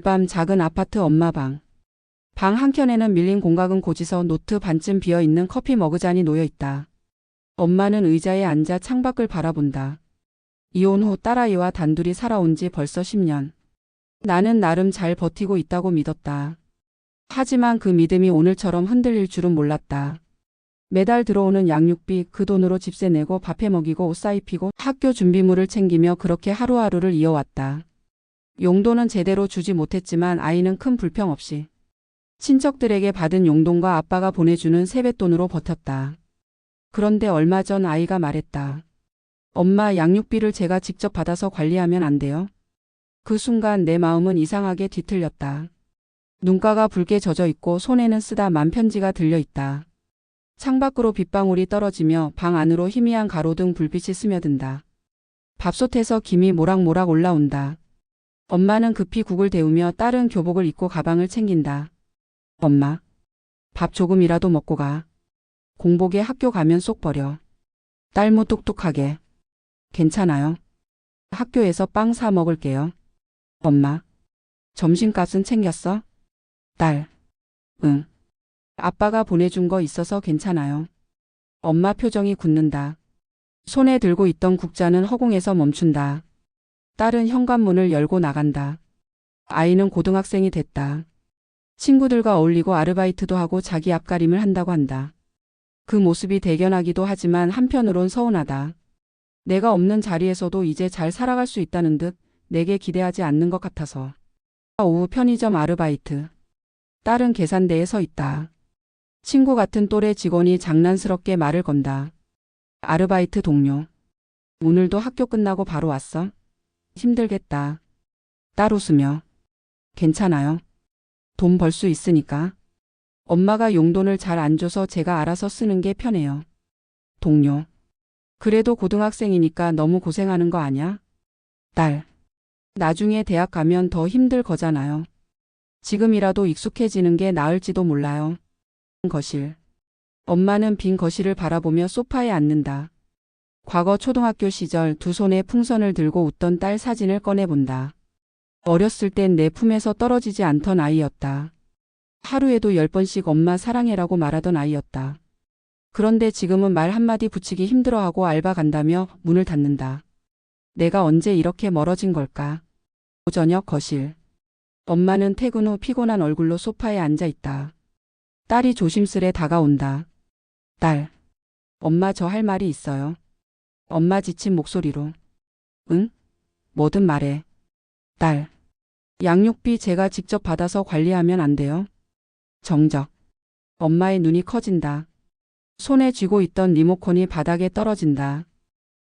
밤 작은 아파트 엄마 방. 방 한켠에는 밀린 공각은 고지서 노트 반쯤 비어있는 커피 머그잔이 놓여있다. 엄마는 의자에 앉아 창밖을 바라본다. 이혼 후 딸아이와 단둘이 살아온 지 벌써 10년. 나는 나름 잘 버티고 있다고 믿었다. 하지만 그 믿음이 오늘처럼 흔들릴 줄은 몰랐다. 매달 들어오는 양육비, 그 돈으로 집세 내고 밥해 먹이고 옷 사입히고 학교 준비물을 챙기며 그렇게 하루하루를 이어왔다. 용돈은 제대로 주지 못했지만 아이는 큰 불평 없이 친척들에게 받은 용돈과 아빠가 보내주는 세뱃돈으로 버텼다. 그런데 얼마 전 아이가 말했다. 엄마, 양육비를 제가 직접 받아서 관리하면 안 돼요? 그 순간 내 마음은 이상하게 뒤틀렸다. 눈가가 붉게 젖어 있고 손에는 쓰다만 편지가 들려 있다. 창밖으로 빗방울이 떨어지며 방 안으로 희미한 가로등 불빛이 스며든다. 밥솥에서 김이 모락모락 올라온다. 엄마는 급히 국을 데우며 딸은 교복을 입고 가방을 챙긴다. 엄마, 밥 조금이라도 먹고 가. 공복에 학교 가면 쏙 버려. 딸 무뚝뚝하게. 괜찮아요. 학교에서 빵 사 먹을게요. 엄마, 점심값은 챙겼어? 딸, 응. 아빠가 보내준 거 있어서 괜찮아요. 엄마 표정이 굳는다. 손에 들고 있던 국자는 허공에서 멈춘다. 딸은 현관문을 열고 나간다. 아이는 고등학생이 됐다. 친구들과 어울리고 아르바이트도 하고 자기 앞가림을 한다고 한다. 그 모습이 대견하기도 하지만 한편으론 서운하다. 내가 없는 자리에서도 이제 잘 살아갈 수 있다는 듯 내게 기대하지 않는 것 같아서. 오후 편의점 아르바이트. 딸은 계산대에 서 있다. 친구 같은 또래 직원이 장난스럽게 말을 건다. 아르바이트 동료. 오늘도 학교 끝나고 바로 왔어? 힘들겠다. 딸 웃으며. 괜찮아요. 돈 벌 수 있으니까. 엄마가 용돈을 잘 안 줘서 제가 알아서 쓰는 게 편해요. 동료. 그래도 고등학생이니까 너무 고생하는 거 아냐? 딸. 나중에 대학 가면 더 힘들 거잖아요. 지금이라도 익숙해지는 게 나을지도 몰라요. 거실. 엄마는 빈 거실을 바라보며 소파에 앉는다. 과거 초등학교 시절 두 손에 풍선을 들고 웃던 딸 사진을 꺼내본다. 어렸을 땐 내 품에서 떨어지지 않던 아이였다. 하루에도 10번씩 엄마 사랑해라고 말하던 아이였다. 그런데 지금은 말 한마디 붙이기 힘들어하고 알바 간다며 문을 닫는다. 내가 언제 이렇게 멀어진 걸까? 저녁 거실. 엄마는 퇴근 후 피곤한 얼굴로 소파에 앉아 있다. 딸이 조심스레 다가온다. 딸. 엄마, 저 할 말이 있어요. 엄마 지친 목소리로. 응? 뭐든 말해. 딸. 양육비 제가 직접 받아서 관리하면 안 돼요? 정적. 엄마의 눈이 커진다. 손에 쥐고 있던 리모컨이 바닥에 떨어진다.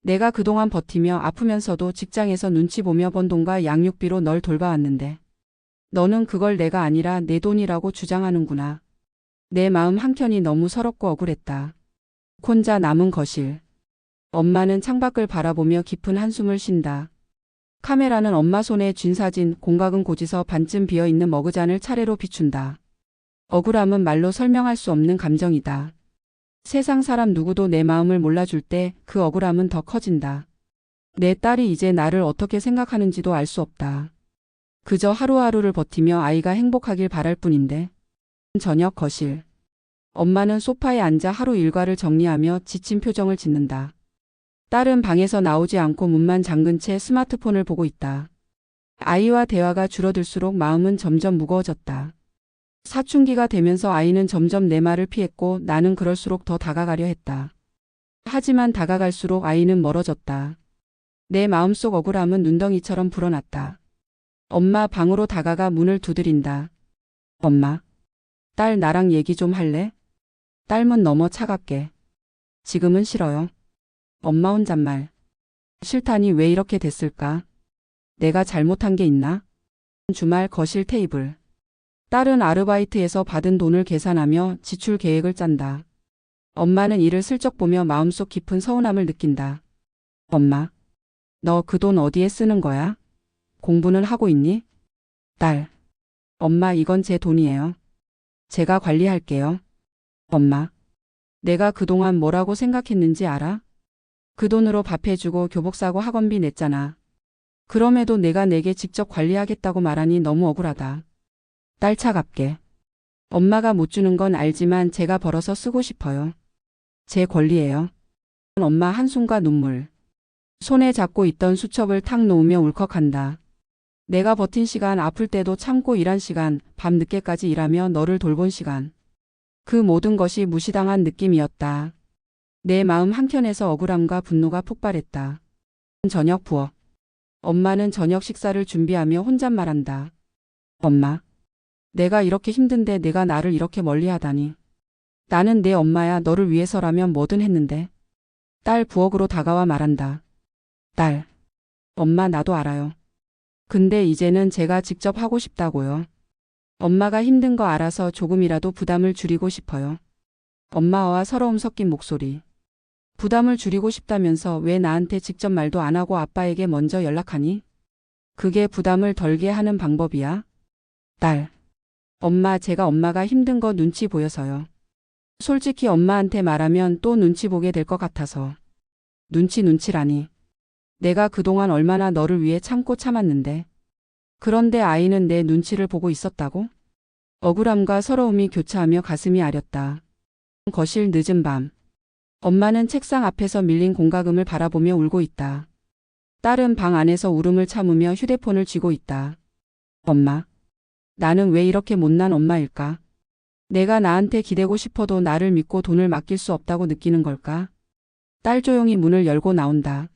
내가 그동안 버티며 아프면서도 직장에서 눈치 보며 번 돈과 양육비로 널 돌봐왔는데 너는 그걸 내가 아니라 내 돈이라고 주장하는구나. 내 마음 한켠이 너무 서럽고 억울했다. 혼자 남은 거실. 엄마는 창밖을 바라보며 깊은 한숨을 쉰다. 카메라는 엄마 손에 쥔 사진, 공각은 고지서 반쯤 비어있는 머그잔을 차례로 비춘다. 억울함은 말로 설명할 수 없는 감정이다. 세상 사람 누구도 내 마음을 몰라줄 때 그 억울함은 더 커진다. 내 딸이 이제 나를 어떻게 생각하는지도 알 수 없다. 그저 하루하루를 버티며 아이가 행복하길 바랄 뿐인데. 저녁 거실. 엄마는 소파에 앉아 하루 일과를 정리하며 지친 표정을 짓는다. 딸은 방에서 나오지 않고 문만 잠근 채 스마트폰을 보고 있다. 아이와 대화가 줄어들수록 마음은 점점 무거워졌다. 사춘기가 되면서 아이는 점점 내 말을 피했고 나는 그럴수록 더 다가가려 했다. 하지만 다가갈수록 아이는 멀어졌다. 내 마음속 억울함은 눈덩이처럼 불어났다. 엄마 방으로 다가가 문을 두드린다. 엄마, 딸 나랑 얘기 좀 할래? 딸문 너머 차갑게. 지금은 싫어요. 엄마 혼잣말. 싫다니 왜 이렇게 됐을까? 내가 잘못한 게 있나? 주말 거실 테이블. 딸은 아르바이트에서 받은 돈을 계산하며 지출 계획을 짠다. 엄마는 이를 슬쩍 보며 마음속 깊은 서운함을 느낀다. 엄마, 너 그 돈 어디에 쓰는 거야? 공부는 하고 있니? 딸, 엄마 이건 제 돈이에요. 제가 관리할게요. 엄마, 내가 그동안 뭐라고 생각했는지 알아? 그 돈으로 밥 해주고 교복 사고 학원비 냈잖아. 그럼에도 내가 내게 직접 관리하겠다고 말하니 너무 억울하다. 딸 차갑게. 엄마가 못 주는 건 알지만 제가 벌어서 쓰고 싶어요. 제 권리예요. 엄마 한숨과 눈물. 손에 잡고 있던 수첩을 탁 놓으며 울컥한다. 내가 버틴 시간, 아플 때도 참고 일한 시간, 밤 늦게까지 일하며 너를 돌본 시간. 그 모든 것이 무시당한 느낌이었다. 내 마음 한켠에서 억울함과 분노가 폭발했다. 저녁 부엌. 엄마는 저녁 식사를 준비하며 혼잣말한다. 엄마. 내가 이렇게 힘든데 내가 나를 이렇게 멀리하다니. 나는 내 엄마야. 너를 위해서라면 뭐든 했는데. 딸 부엌으로 다가와 말한다. 딸. 엄마 나도 알아요. 근데 이제는 제가 직접 하고 싶다고요. 엄마가 힘든 거 알아서 조금이라도 부담을 줄이고 싶어요. 엄마와 서러움 섞인 목소리. 부담을 줄이고 싶다면서 왜 나한테 직접 말도 안 하고 아빠에게 먼저 연락하니? 그게 부담을 덜게 하는 방법이야? 딸. 엄마, 제가 엄마가 힘든 거 눈치 보여서요. 솔직히 엄마한테 말하면 또 눈치 보게 될 것 같아서. 눈치라니. 내가 그동안 얼마나 너를 위해 참고 참았는데. 그런데 아이는 내 눈치를 보고 있었다고? 억울함과 서러움이 교차하며 가슴이 아렸다. 거실 늦은 밤. 엄마는 책상 앞에서 밀린 공과금을 바라보며 울고 있다. 딸은 방 안에서 울음을 참으며 휴대폰을 쥐고 있다. 엄마. 나는 왜 이렇게 못난 엄마일까? 내가 나한테 기대고 싶어도 나를 믿고 돈을 맡길 수 없다고 느끼는 걸까? 딸 조용히 문을 열고 나온다.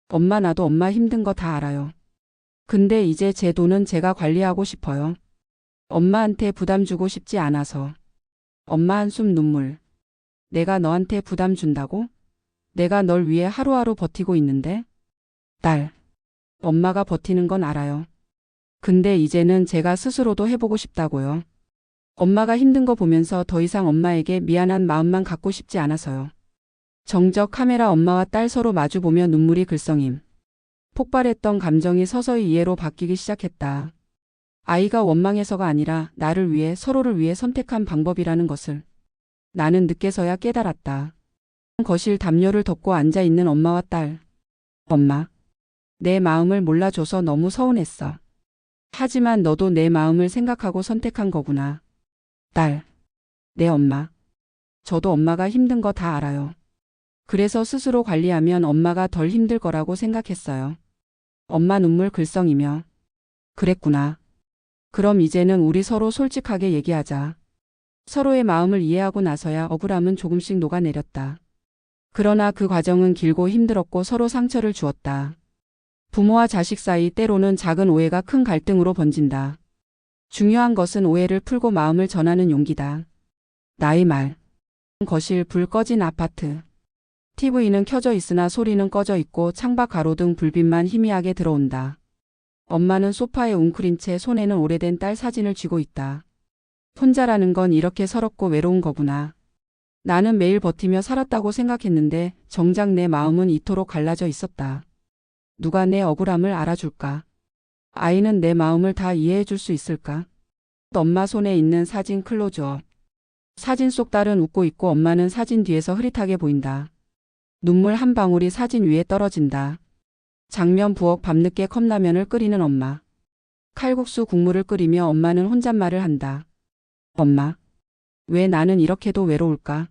엄마, 나도 엄마 힘든 거 다 알아요. 근데 이제 제 돈은 제가 관리하고 싶어요. 엄마한테 부담 주고 싶지 않아서. 엄마 한숨 눈물. 내가 너한테 부담 준다고? 내가 널 위해 하루하루 버티고 있는데? 딸. 엄마가 버티는 건 알아요. 근데 이제는 제가 스스로도 해보고 싶다고요. 엄마가 힘든 거 보면서 더 이상 엄마에게 미안한 마음만 갖고 싶지 않아서요. 정적 카메라. 엄마와 딸 서로 마주보며 눈물이 글썽임. 폭발했던 감정이 서서히 이해로 바뀌기 시작했다. 아이가 원망해서가 아니라 나를 위해, 서로를 위해 선택한 방법이라는 것을 나는 늦게서야 깨달았다. 거실 담요를 덮고 앉아있는 엄마와 딸. 엄마. 내 마음을 몰라줘서 너무 서운했어. 하지만 너도 내 마음을 생각하고 선택한 거구나. 딸. 내 엄마. 저도 엄마가 힘든 거 다 알아요. 그래서 스스로 관리하면 엄마가 덜 힘들 거라고 생각했어요. 엄마 눈물 글썽이며. 그랬구나. 그럼 이제는 우리 서로 솔직하게 얘기하자. 서로의 마음을 이해하고 나서야 억울함은 조금씩 녹아내렸다. 그러나 그 과정은 길고 힘들었고 서로 상처를 주었다. 부모와 자식 사이 때로는 작은 오해가 큰 갈등으로 번진다. 중요한 것은 오해를 풀고 마음을 전하는 용기다. 나의 말. 거실. 불 꺼진 아파트. TV는 켜져 있으나 소리는 꺼져 있고 창밖 가로등 불빛만 희미하게 들어온다. 엄마는 소파에 웅크린 채 손에는 오래된 딸 사진을 쥐고 있다. 혼자라는 건 이렇게 서럽고 외로운 거구나. 나는 매일 버티며 살았다고 생각했는데 정작 내 마음은 이토록 갈라져 있었다. 누가 내 억울함을 알아줄까? 아이는 내 마음을 다 이해해 줄 수 있을까? 엄마 손에 있는 사진 클로즈업. 사진 속 딸은 웃고 있고 엄마는 사진 뒤에서 흐릿하게 보인다. 눈물 한 방울이 사진 위에 떨어진다. 장면. 부엌. 밤늦게 컵라면을 끓이는 엄마. 칼국수 국물을 끓이며 엄마는 혼잣말을 한다. 엄마. 왜 나는 이렇게도 외로울까?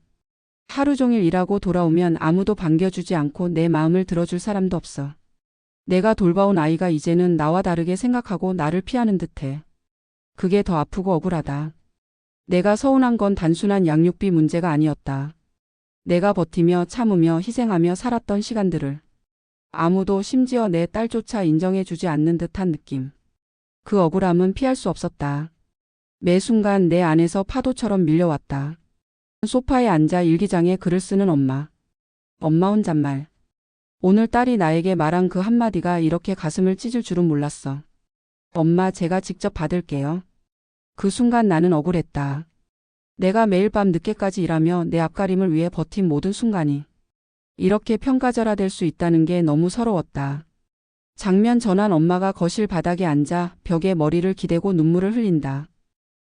하루 종일 일하고 돌아오면 아무도 반겨주지 않고 내 마음을 들어줄 사람도 없어. 내가 돌봐온 아이가 이제는 나와 다르게 생각하고 나를 피하는 듯해. 그게 더 아프고 억울하다. 내가 서운한 건 단순한 양육비 문제가 아니었다. 내가 버티며 참으며 희생하며 살았던 시간들을 아무도, 심지어 내 딸조차 인정해주지 않는 듯한 느낌. 그 억울함은 피할 수 없었다. 매 순간 내 안에서 파도처럼 밀려왔다. 소파에 앉아 일기장에 글을 쓰는 엄마. 엄마 혼잣말. 오늘 딸이 나에게 말한 그 한마디가 이렇게 가슴을 찢을 줄은 몰랐어. 엄마, 제가 직접 받을게요. 그 순간 나는 억울했다. 내가 매일 밤 늦게까지 일하며 내 앞가림을 위해 버틴 모든 순간이 이렇게 평가절하될 수 있다는 게 너무 서러웠다. 장면 전환. 엄마가 거실 바닥에 앉아 벽에 머리를 기대고 눈물을 흘린다.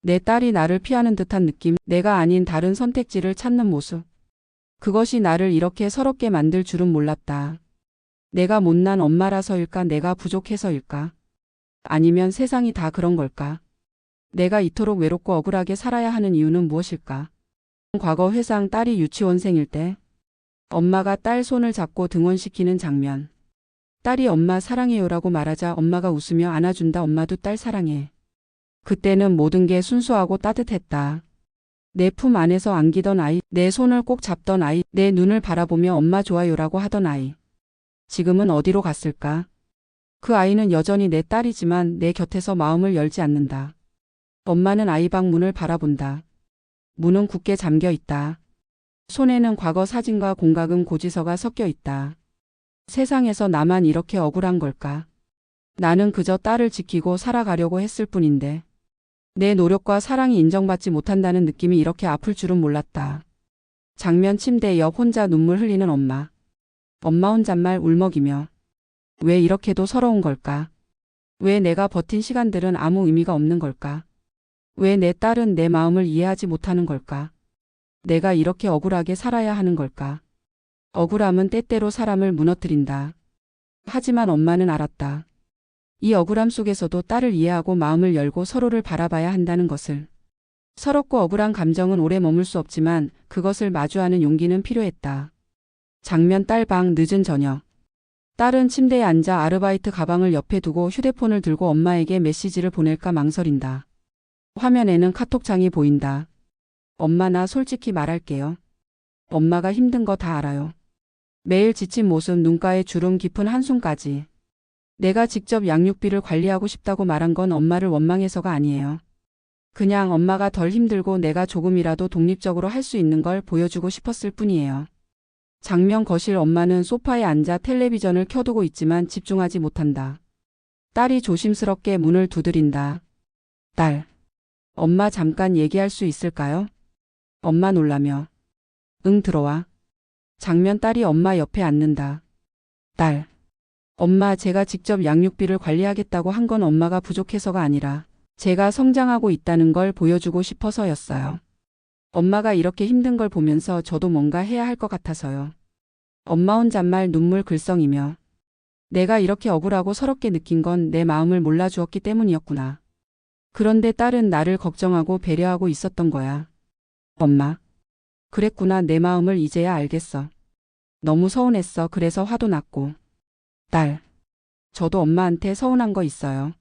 내 딸이 나를 피하는 듯한 느낌, 내가 아닌 다른 선택지를 찾는 모습. 그것이 나를 이렇게 서럽게 만들 줄은 몰랐다. 내가 못난 엄마라서일까? 내가 부족해서일까? 아니면 세상이 다 그런 걸까? 내가 이토록 외롭고 억울하게 살아야 하는 이유는 무엇일까? 과거 회상 딸이 유치원생일 때 엄마가 딸 손을 잡고 등원시키는 장면. 딸이 엄마 사랑해요라고 말하자 엄마가 웃으며 안아준다. 엄마도 딸 사랑해. 그때는 모든 게 순수하고 따뜻했다. 내 품 안에서 안기던 아이, 내 손을 꼭 잡던 아이, 내 눈을 바라보며 엄마 좋아요라고 하던 아이. 지금은 어디로 갔을까? 그 아이는 여전히 내 딸이지만 내 곁에서 마음을 열지 않는다. 엄마는 아이 방 문을 바라본다. 문은 굳게 잠겨 있다. 손에는 과거 사진과 공과금 고지서가 섞여 있다. 세상에서 나만 이렇게 억울한 걸까? 나는 그저 딸을 지키고 살아가려고 했을 뿐인데 내 노력과 사랑이 인정받지 못한다는 느낌이 이렇게 아플 줄은 몰랐다. 장면 침대 옆 혼자 눈물 흘리는 엄마. 엄마 혼잣말 울먹이며 왜 이렇게도 서러운 걸까? 왜 내가 버틴 시간들은 아무 의미가 없는 걸까? 왜 내 딸은 내 마음을 이해하지 못하는 걸까? 내가 이렇게 억울하게 살아야 하는 걸까? 억울함은 때때로 사람을 무너뜨린다. 하지만 엄마는 알았다. 이 억울함 속에서도 딸을 이해하고 마음을 열고 서로를 바라봐야 한다는 것을. 서럽고 억울한 감정은 오래 머물 수 없지만 그것을 마주하는 용기는 필요했다. 장면 딸 방 늦은 저녁. 딸은 침대에 앉아 아르바이트 가방을 옆에 두고 휴대폰을 들고 엄마에게 메시지를 보낼까 망설인다. 화면에는 카톡창이 보인다. 엄마 나 솔직히 말할게요. 엄마가 힘든 거 다 알아요. 매일 지친 모습 눈가에 주름 깊은 한숨까지. 내가 직접 양육비를 관리하고 싶다고 말한 건 엄마를 원망해서가 아니에요. 그냥 엄마가 덜 힘들고 내가 조금이라도 독립적으로 할 수 있는 걸 보여주고 싶었을 뿐이에요. 장면 거실 엄마는 소파에 앉아 텔레비전을 켜두고 있지만 집중하지 못한다. 딸이 조심스럽게 문을 두드린다. 딸. 엄마 잠깐 얘기할 수 있을까요? 엄마 놀라며. 응 들어와. 장면 딸이 엄마 옆에 앉는다. 딸. 엄마 제가 직접 양육비를 관리하겠다고 한 건 엄마가 부족해서가 아니라 제가 성장하고 있다는 걸 보여주고 싶어서였어요. 엄마가 이렇게 힘든 걸 보면서 저도 뭔가 해야 할 것 같아서요. 엄마 혼잣말 눈물 글썽이며 내가 이렇게 억울하고 서럽게 느낀 건 내 마음을 몰라주었기 때문이었구나. 그런데 딸은 나를 걱정하고 배려하고 있었던 거야. 엄마. 그랬구나. 내 마음을 이제야 알겠어. 너무 서운했어. 그래서 화도 났고. 딸. 저도 엄마한테 서운한 거 있어요.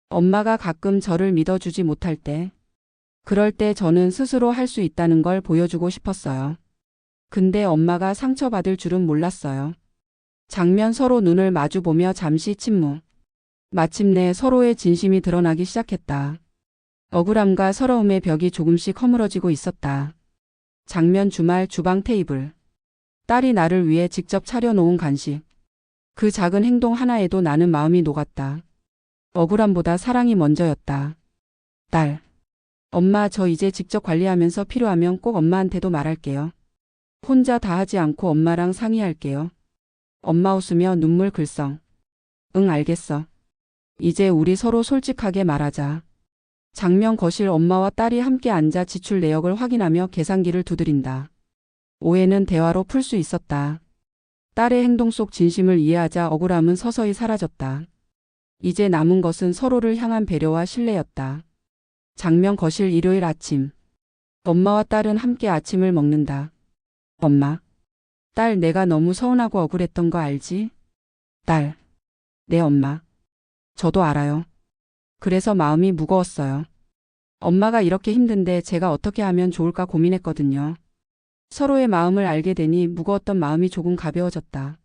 엄마가 가끔 저를 믿어주지 못할 때. 그럴 때 저는 스스로 할 수 있다는 걸 보여주고 싶었어요. 근데 엄마가 상처받을 줄은 몰랐어요. 장면 서로 눈을 마주보며 잠시 침묵. 마침내 서로의 진심이 드러나기 시작했다. 억울함과 서러움의 벽이 조금씩 허물어지고 있었다. 장면 주말 주방 테이블. 딸이 나를 위해 직접 차려놓은 간식. 그 작은 행동 하나에도 나는 마음이 녹았다. 억울함보다 사랑이 먼저였다. 딸. 엄마 저 이제 직접 관리하면서 필요하면 꼭 엄마한테도 말할게요. 혼자 다 하지 않고 엄마랑 상의할게요. 엄마 웃으며 눈물 글썽. 응 알겠어. 이제 우리 서로 솔직하게 말하자. 장면 거실 엄마와 딸이 함께 앉아 지출 내역을 확인하며 계산기를 두드린다. 오해는 대화로 풀 수 있었다. 딸의 행동 속 진심을 이해하자 억울함은 서서히 사라졌다. 이제 남은 것은 서로를 향한 배려와 신뢰였다. 장면 거실 일요일 아침. 엄마와 딸은 함께 아침을 먹는다. 엄마. 딸 내가 너무 서운하고 억울했던 거 알지? 딸. 네 엄마. 저도 알아요. 그래서 마음이 무거웠어요. 엄마가 이렇게 힘든데 제가 어떻게 하면 좋을까 고민했거든요. 서로의 마음을 알게 되니 무거웠던 마음이 조금 가벼워졌다.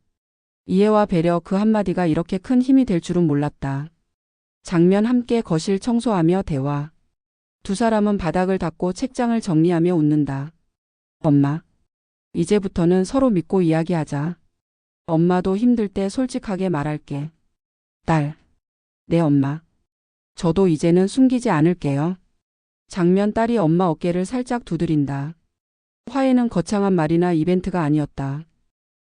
이해와 배려 그 한마디가 이렇게 큰 힘이 될 줄은 몰랐다. 장면 함께 거실 청소하며 대화. 두 사람은 바닥을 닦고 책장을 정리하며 웃는다. 엄마. 이제부터는 서로 믿고 이야기하자. 엄마도 힘들 때 솔직하게 말할게. 딸. 네 엄마. 저도 이제는 숨기지 않을게요. 장면 딸이 엄마 어깨를 살짝 두드린다. 화해는 거창한 말이나 이벤트가 아니었다.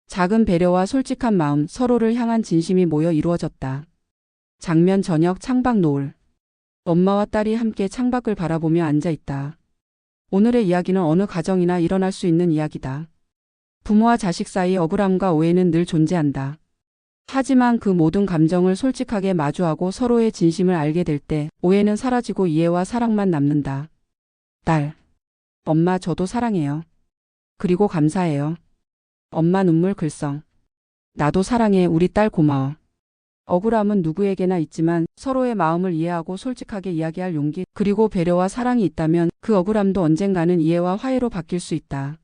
작은 배려와 솔직한 마음, 서로를 향한 진심이 모여 이루어졌다. 장면 저녁 창밖 노을. 엄마와 딸이 함께 창밖을 바라보며 앉아있다. 오늘의 이야기는 어느 가정이나 일어날 수 있는 이야기다. 부모와 자식 사이 억울함과 오해는 늘 존재한다. 하지만 그 모든 감정을 솔직하게 마주하고 서로의 진심을 알게 될 때 오해는 사라지고 이해와 사랑만 남는다. 딸. 엄마 저도 사랑해요. 그리고 감사해요. 엄마 눈물 글썽. 나도 사랑해 우리 딸 고마워. 억울함은 누구에게나 있지만 서로의 마음을 이해하고 솔직하게 이야기할 용기 그리고 배려와 사랑이 있다면 그 억울함도 언젠가는 이해와 화해로 바뀔 수 있다.